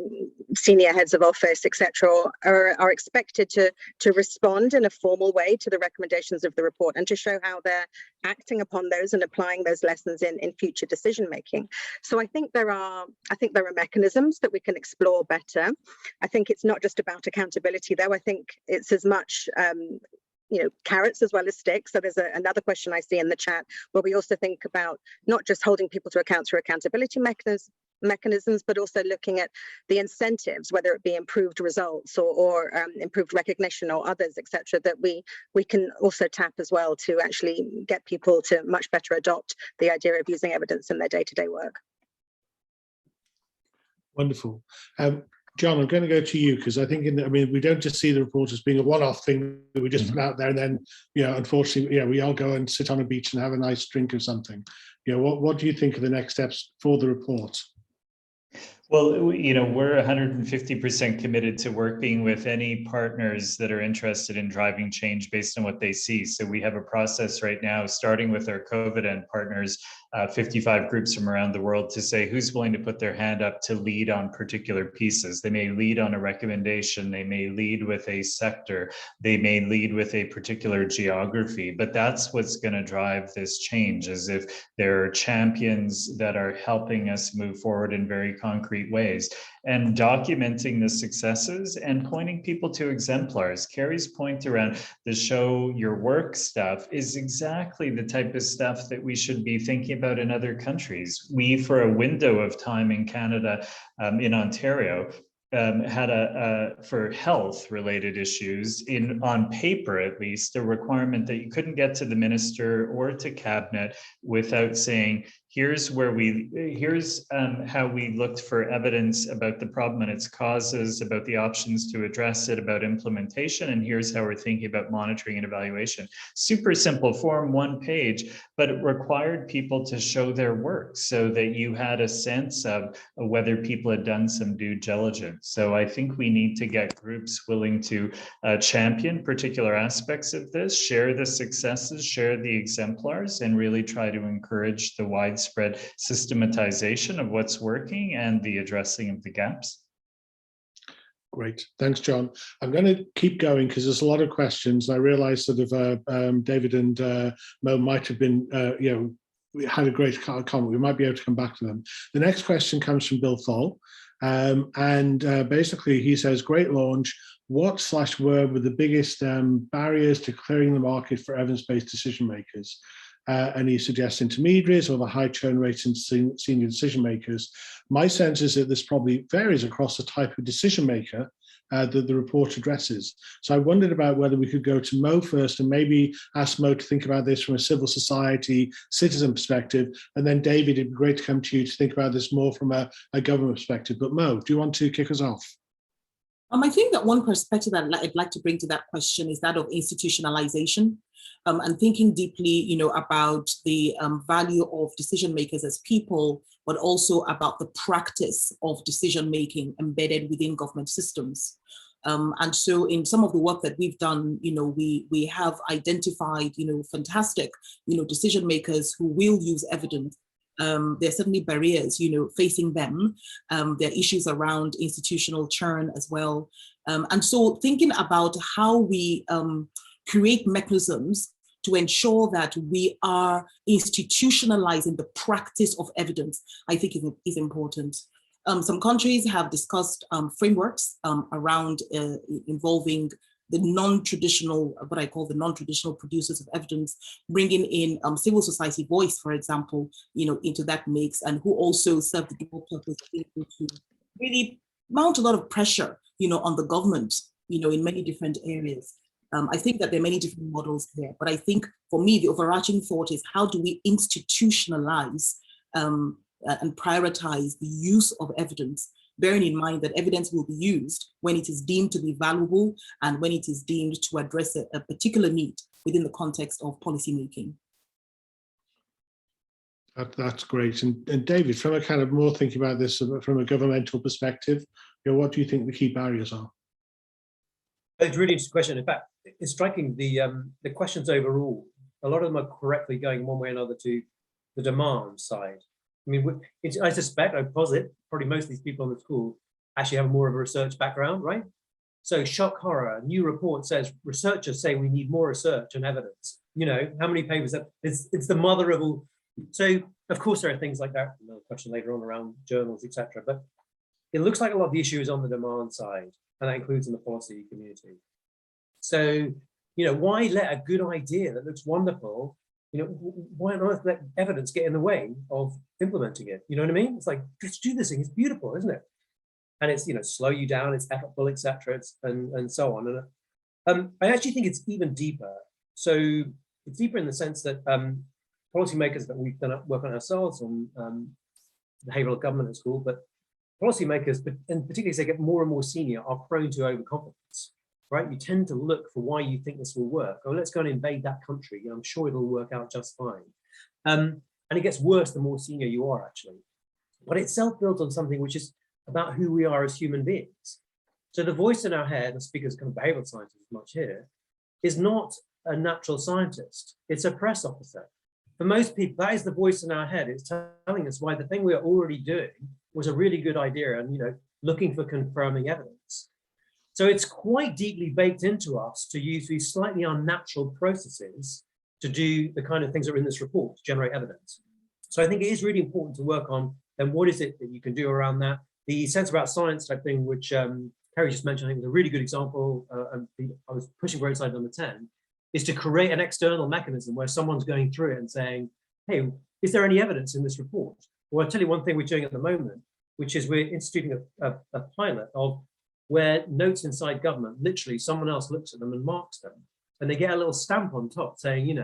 senior heads of office, etc., are expected to respond in a formal way to the recommendations of the report and to show how they're acting upon those and applying those lessons in future decision making. So I think there are mechanisms that we can explore better. I think it's not just about accountability, though. I think it's as much carrots as well as sticks. So there's another question I see in the chat where we also think about not just holding people to account through accountability mechanisms, but also looking at the incentives, whether it be improved results or improved recognition or others, etc., that we can also tap as well to actually get people to much better adopt the idea of using evidence in their day-to-day work. Wonderful. John, I'm going to go to you because I think, we don't just see the report as being a one-off thing that we just put out there and then, unfortunately, we all go and sit on a beach and have a nice drink or something. What do you think are the next steps for the report? Well, we're 150% committed to working with any partners that are interested in driving change based on what they see. So we have a process right now, starting with our COVID partners, 55 groups from around the world, to say who's willing to put their hand up to lead on particular pieces. They may lead on a recommendation, they may lead with a sector, they may lead with a particular geography, but that's what's going to drive this change, is if there are champions that are helping us move forward in very concrete ways, and documenting the successes and pointing people to exemplars. Kerry's point around the show your work stuff is exactly the type of stuff that we should be thinking about in other countries. We, for a window of time in Canada, in Ontario, had for health related issues, on paper at least, a requirement that you couldn't get to the minister or to cabinet without saying, here's how we looked for evidence about the problem and its causes, about the options to address it, about implementation, and here's how we're thinking about monitoring and evaluation. Super simple form, 1 page, but it required people to show their work so that you had a sense of whether people had done some due diligence. So I think we need to get groups willing to champion particular aspects of this, share the successes, share the exemplars, and really try to encourage the widespread systematization of what's working and the addressing of the gaps. Great, thanks, John. I'm going to keep going because there's a lot of questions. I realise sort of David and Mo might have been, we had a great comment. We might be able to come back to them. The next question comes from Bill Thal, and basically he says, great launch. What/were the biggest barriers to clearing the market for evidence-based decision makers? And he suggests intermediaries or the high churn rates in senior decision makers. My sense is that this probably varies across the type of decision maker that the report addresses. So I wondered about whether we could go to Mo first and maybe ask Mo to think about this from a civil society, citizen perspective, and then David, it'd be great to come to you to think about this more from a government perspective. But Mo, do you want to kick us off? I think that one perspective that I'd like to bring to that question is that of institutionalization, and thinking deeply, about the value of decision makers as people, but also about the practice of decision making embedded within government systems. And so, in some of the work that we've done, we have identified, fantastic, decision makers who will use evidence. There are certainly barriers, facing them. There are issues around institutional churn as well. And so thinking about how we create mechanisms to ensure that we are institutionalizing the practice of evidence, I think is important. Some countries have discussed frameworks around involving the non-traditional, what I call the non-traditional producers of evidence, bringing in civil society voice, for example, into that mix, and who also serve the dual purpose of being able to really mount a lot of pressure, on the government, in many different areas. I think that there are many different models there, but I think for me, the overarching thought is how do we institutionalize and prioritize the use of evidence, bearing in mind that evidence will be used when it is deemed to be valuable and when it is deemed to address a particular need within the context of policymaking. That's great. And David, from a kind of more thinking about this from a governmental perspective, what do you think the key barriers are? It's a really interesting question. In fact, it's striking the questions overall. A lot of them are correctly going one way or another to the demand side. I mean, I suspect, I posit, probably most of these people in the school actually have more of a research background, right? So shock horror, a new report says, researchers say we need more research and evidence. How many papers, it's the mother of all. So of course there are things like that, another question later on around journals, etc. But it looks like a lot of the issue is on the demand side, and that includes in the policy community. So, why let a good idea that looks wonderful, why on earth let evidence get in the way of implementing it? You know what I mean? It's like, just do this thing, it's beautiful, isn't it? And it's, slow you down, it's effortful, etc. And so on. And I actually think it's even deeper. So it's deeper in the sense that policymakers that we've done work on ourselves on behavioral government at school, but policymakers, and particularly as they get more and more senior, are prone to overconfidence, right? You tend to look for why you think this will work. Oh, let's go and invade that country. I'm sure it'll work out just fine. And it gets worse the more senior you are, actually. But it's self-built on something which is about who we are as human beings. So the voice in our head, and speak as kind of behavioral scientist much here, is not a natural scientist. It's a press officer. For most people, that is the voice in our head. It's telling us why the thing we are already doing was a really good idea, and looking for confirming evidence. So it's quite deeply baked into us to use these slightly unnatural processes to do the kind of things that are in this report to generate evidence. So I think it is really important to work on then what is it that you can do around that. The sense about science type thing, which Kerry just mentioned, I think was a really good example. I was pushing very side number 10, is to create an external mechanism where someone's going through it and saying, hey, is there any evidence in this report? Well, I'll tell you one thing we're doing at the moment, which is we're instituting a pilot of where notes inside government, literally someone else looks at them and marks them. And they get a little stamp on top saying,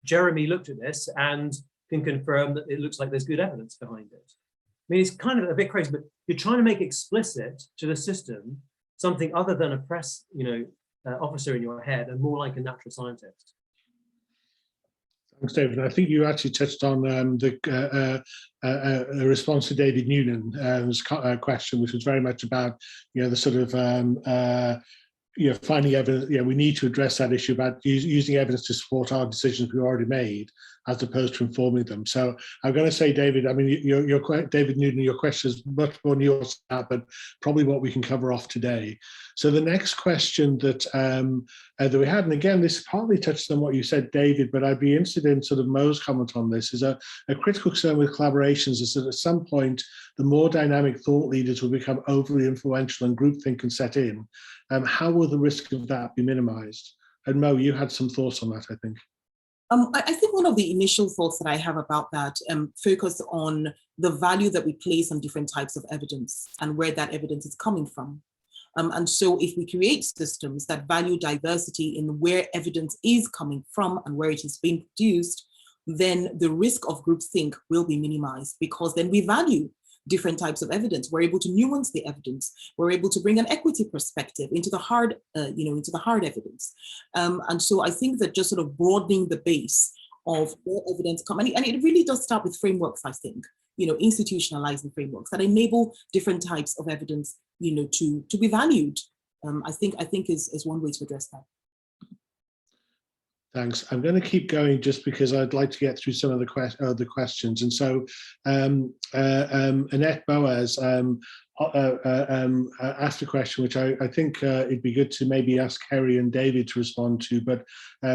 Jeremy looked at this and can confirm that it looks like there's good evidence behind it. I mean, it's kind of a bit crazy, but you're trying to make explicit to the system something other than a press, officer in your head and more like a natural scientist. Thanks, David. I think you actually touched on a response to David Noonan's question, which was very much about, the sort of, finding evidence. We need to address that issue about using evidence to support our decisions we've already made. as opposed to informing them. So I'm going to say, David, I mean, David Newton, your question is much more nuanced, but probably what we can cover off today. So the next question that that we had, and again, this partly touches on what you said, David, but I'd be interested in sort of Mo's comment on this, is a critical concern with collaborations is that at some point, the more dynamic thought leaders will become overly influential and groupthink can set in. How will the risk of that be minimized? And Mo, you had some thoughts on that, I think. I think one of the initial thoughts that I have about that focus on the value that we place on different types of evidence and where that evidence is coming from. And so if we create systems that value diversity in where evidence is coming from and where it is being produced, then the risk of groupthink will be minimized, because then we value different types of evidence. We're able to nuance the evidence. We're able to bring an equity perspective into the hard, into the hard evidence. And so I think that just sort of broadening the base of where evidence comes, and it really does start with frameworks, I think, institutionalizing frameworks that enable different types of evidence, to be valued. I think is one way to address that. Thanks. I'm going to keep going just because I'd like to get through some of the questions. And so Annette Boaz asked a question, which I think it'd be good to maybe ask Kerry and David to respond to, but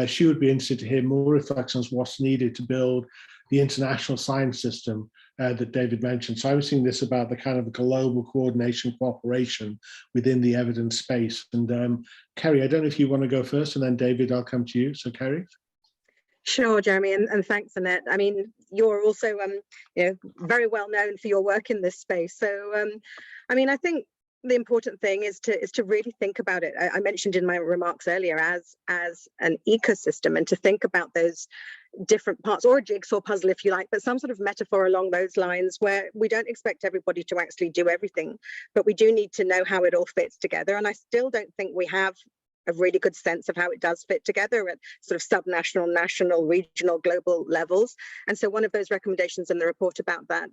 she would be interested to hear more reflections on what's needed to build the international science system that David mentioned. So I was seeing this about the kind of global coordination cooperation within the evidence space. And Kerry, I don't know if you want to go first, and then David, I'll come to you. So Kerry. Sure, Jeremy, and thanks, Annette. I mean, you're also very well known for your work in this space. So, I mean, I think the important thing is to really think about it. I mentioned in my remarks earlier as an ecosystem, and to think about those different parts, or a jigsaw puzzle if you like, but some sort of metaphor along those lines, where we don't expect everybody to actually do everything, but we do need to know how it all fits together. And I still don't think we have a really good sense of how it does fit together at sort of subnational, national, regional, global levels. And so one of those recommendations in the report about that,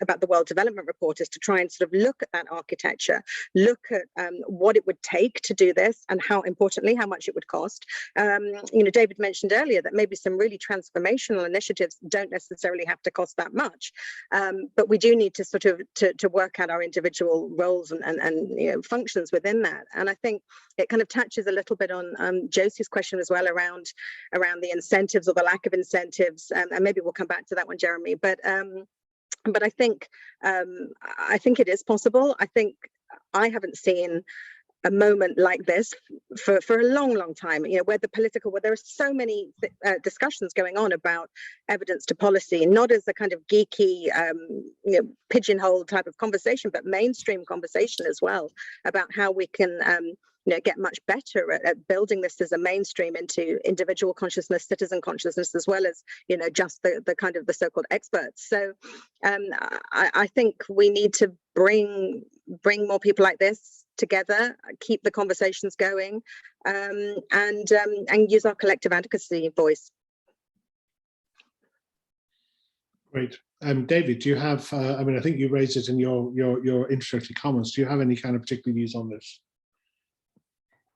about the World Development Report, is to try and sort of look at that architecture, look at what it would take to do this, and how importantly, how much it would cost. David mentioned earlier that maybe some really transformational initiatives don't necessarily have to cost that much, but we do need to sort of to work out our individual roles and functions within that. And I think it kind of touches a little bit on Josie's question as well around the incentives or the lack of incentives, and maybe we'll come back to that one, Jeremy. But I think it is possible. I think I haven't seen a moment like this for a long time, where there are so many discussions going on about evidence to policy, not as a kind of geeky, pigeonhole type of conversation, but mainstream conversation as well, about how we can get much better at building this as a mainstream into individual consciousness, citizen consciousness, as well as just the kind of the so-called experts. So I think we need to bring more people like this together, keep the conversations going, and use our collective advocacy voice. Great. David, do you have? I mean, I think you raised it in your introductory comments. Do you have any kind of particular views on this?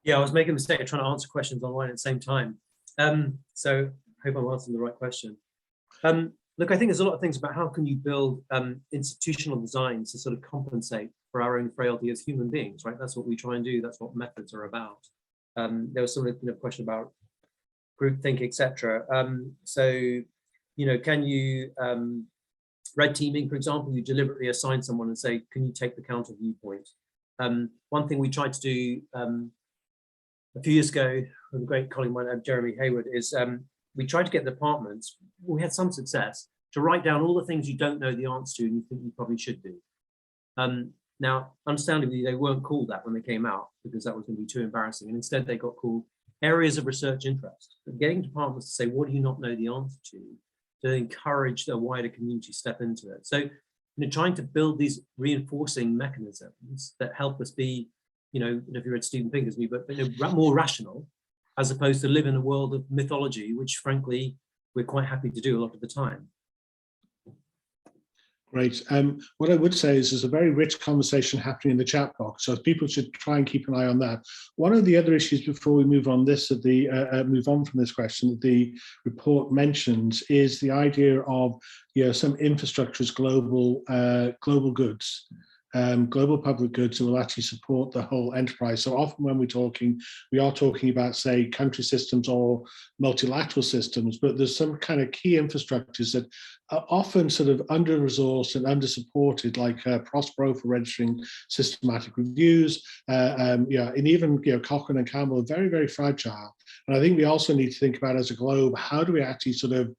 Yeah, I was making a mistake of trying to answer questions online at the same time. So I hope I'm answering the right question. Look, I think there's a lot of things about how can you build institutional designs to sort of compensate for our own frailty as human beings, right? That's what we try and do. That's what methods are about. There was sort of question about groupthink, etc. So, can you, red teaming, for example, you deliberately assign someone and say, can you take the counter viewpoint? One thing we tried to do a few years ago with a great colleague of mine, Jeremy Hayward, is we tried to get departments, we had some success, to write down all the things you don't know the answer to and you think you probably should do. Now, understandably, they weren't called that when they came out, because that was going to be too embarrassing. And instead they got called areas of research interest. But getting departments to say, what do you not know the answer to encourage the wider community to step into it. So, trying to build these reinforcing mechanisms that help us be, if you read Stephen Pinker's me, but more rational, as opposed to live in a world of mythology, which frankly, we're quite happy to do a lot of the time. Great. What I would say is there's a very rich conversation happening in the chat box, so people should try and keep an eye on that. One of the other issues before we move on move on from this question that the report mentions is the idea of some infrastructure as global goods. Global public goods that will actually support the whole enterprise. So often when we are talking about, say, country systems or multilateral systems, but there's some kind of key infrastructures that are often sort of under-resourced and under-supported, like Prospero for registering systematic reviews, and even Cochrane and Campbell are very, very fragile. And I think we also need to think about as a globe, how do we actually sort of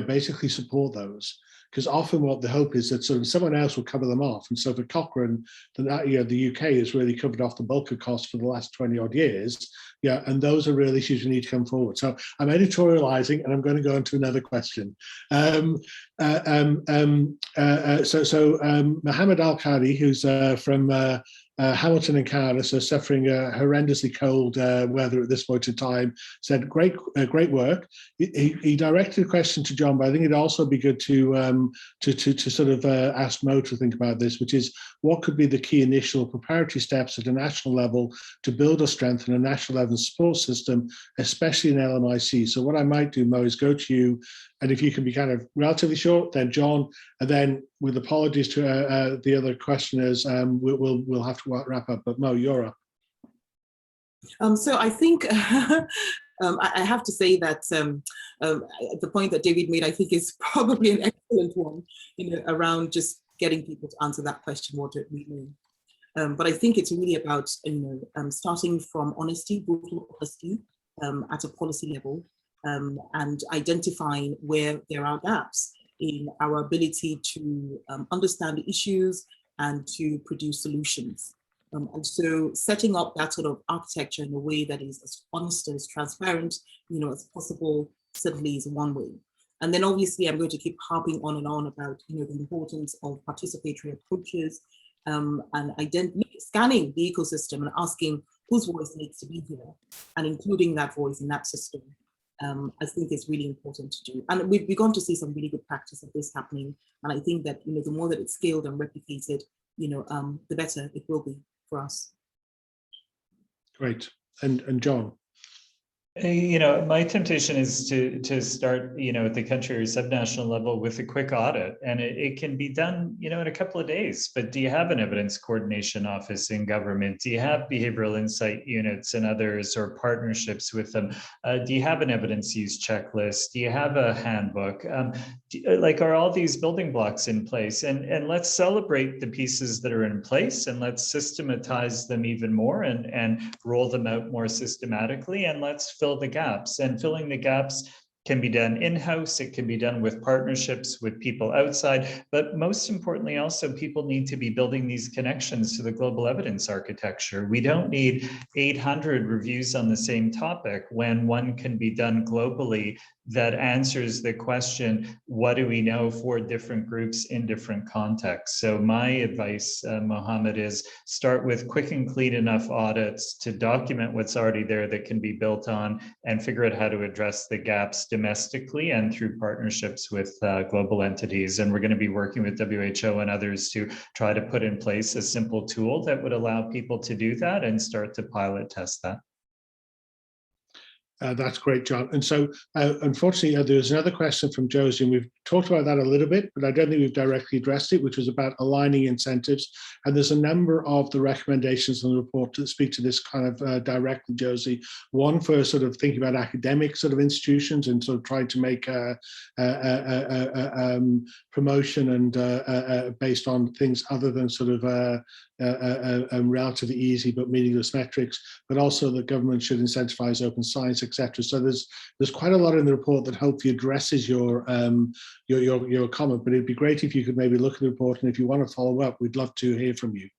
basically support those? Because often what the hope is that sort of someone else will cover them off. And so for Cochrane, the UK has really covered off the bulk of costs for the last 20 odd years. And those are real issues we need to come forward. So I'm editorializing and I'm going to go into another question. Mohammed Al-Qadi, who's from Hamilton and Canada, so suffering horrendously cold weather at this point in time, said, great work. He directed a question to John, but I think it'd also be good to sort of ask Mo to think about this, which is what could be the key initial preparatory steps at a national level to build or strengthen a national level support system, especially in LMIC. So what I might do, Mo, is go to you, and if you can be kind of relatively short, then John, and then with apologies to the other questioners, we'll have to wrap up. But Mo, you're up. So I think I have to say that the point that David made, I think, is probably an excellent one, around just getting people to answer that question, what do we mean? But I think it's really about, starting from honesty, brutal honesty at a policy level, and identifying where there are gaps in our ability to understand the issues and to produce solutions. And so setting up that sort of architecture in a way that is as honest and as transparent, as possible, certainly is one way. And then obviously I'm going to keep harping on and on about, the importance of participatory approaches, and scanning the ecosystem and asking whose voice needs to be here and including that voice in that system. I think is really important to do. And we've begun to see some really good practice of this happening. And I think that, the more that it's scaled and replicated, the better it will be for us. Great. And John? My temptation is to start, at the country or subnational level with a quick audit, and it can be done, in a couple of days. But do you have an evidence coordination office in government? Do you have behavioral insight units and others, or partnerships with them? Do you have an evidence use checklist? Do you have a handbook? Are all these building blocks in place? And let's celebrate the pieces that are in place, and let's systematize them even more and roll them out more systematically, and let's fill the gaps. And filling the gaps can be done in-house, it can be done with partnerships with people outside, but most importantly also people need to be building these connections to the global evidence architecture. We don't need 800 reviews on the same topic when one can be done globally that answers the question, what do we know for different groups in different contexts? So my advice, Mohammed, is start with quick and clean enough audits to document what's already there that can be built on, and figure out how to address the gaps domestically and through partnerships with global entities. And we're going to be working with WHO and others to try to put in place a simple tool that would allow people to do that and start to pilot test that. That's great, John. And so, unfortunately, there's another question from Josie, and we've talked about that a little bit, but I don't think we've directly addressed it, which was about aligning incentives. And there's a number of the recommendations in the report that speak to this kind of directly, Josie. One for sort of thinking about academic sort of institutions and sort of trying to make promotion and based on things other than sort of relatively easy but meaningless metrics, but also that government should incentivize open science, etc. So there's quite a lot in the report that hopefully addresses your comment, but it'd be great if you could maybe look at the report, and if you want to follow up, we'd love to hear from you.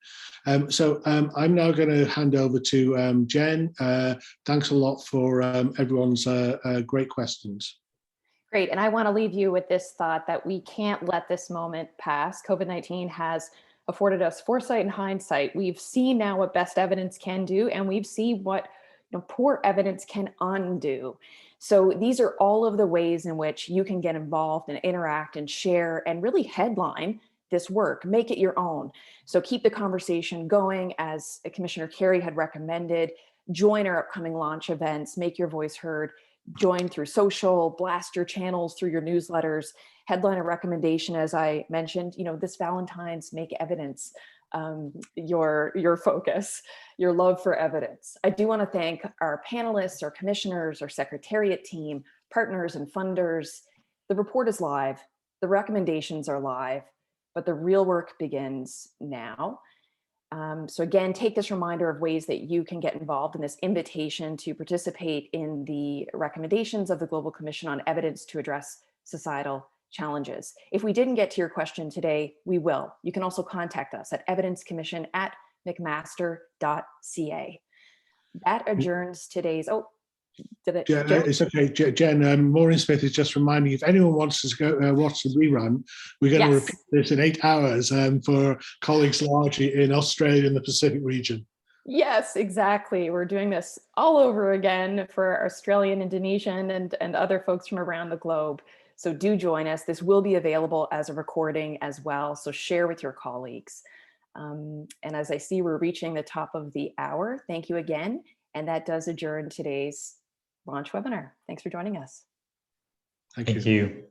I'm now going to hand over to Jen. Thanks a lot for everyone's great questions. Great, and I want to leave you with this thought that we can't let this moment pass. COVID-19 has afforded us foresight and hindsight. We've seen now what best evidence can do, and we've seen what poor evidence can undo. So these are all of the ways in which you can get involved and interact and share and really headline this work, make it your own. So keep the conversation going, as Commissioner Kerry had recommended. Join our upcoming launch events, make your voice heard, join through social, blast your channels through your newsletters. Headline a recommendation, as I mentioned, this Valentine's, make evidence your focus, your love for evidence. I do want to thank our panelists, our commissioners, our secretariat team, partners and funders. The report is live, the recommendations are live, but the real work begins now. So again, take this reminder of ways that you can get involved in this invitation to participate in the recommendations of the Global Commission on Evidence to Address Societal Challenges. If we didn't get to your question today, we will. You can also contact us at evidencecommission@mcmaster.ca. That adjourns today's, It's okay, Jen. Maureen Smith is just reminding, if anyone wants to go watch the rerun, we're going to repeat this in 8 hours for colleagues largely in Australia and the Pacific region. Yes, exactly. We're doing this all over again for Australian, Indonesian, and other folks from around the globe. So do join us. This will be available as a recording as well. So share with your colleagues. And as I see, we're reaching the top of the hour. Thank you again. And that does adjourn today's launch webinar. Thanks for joining us. Thank Thank you. you.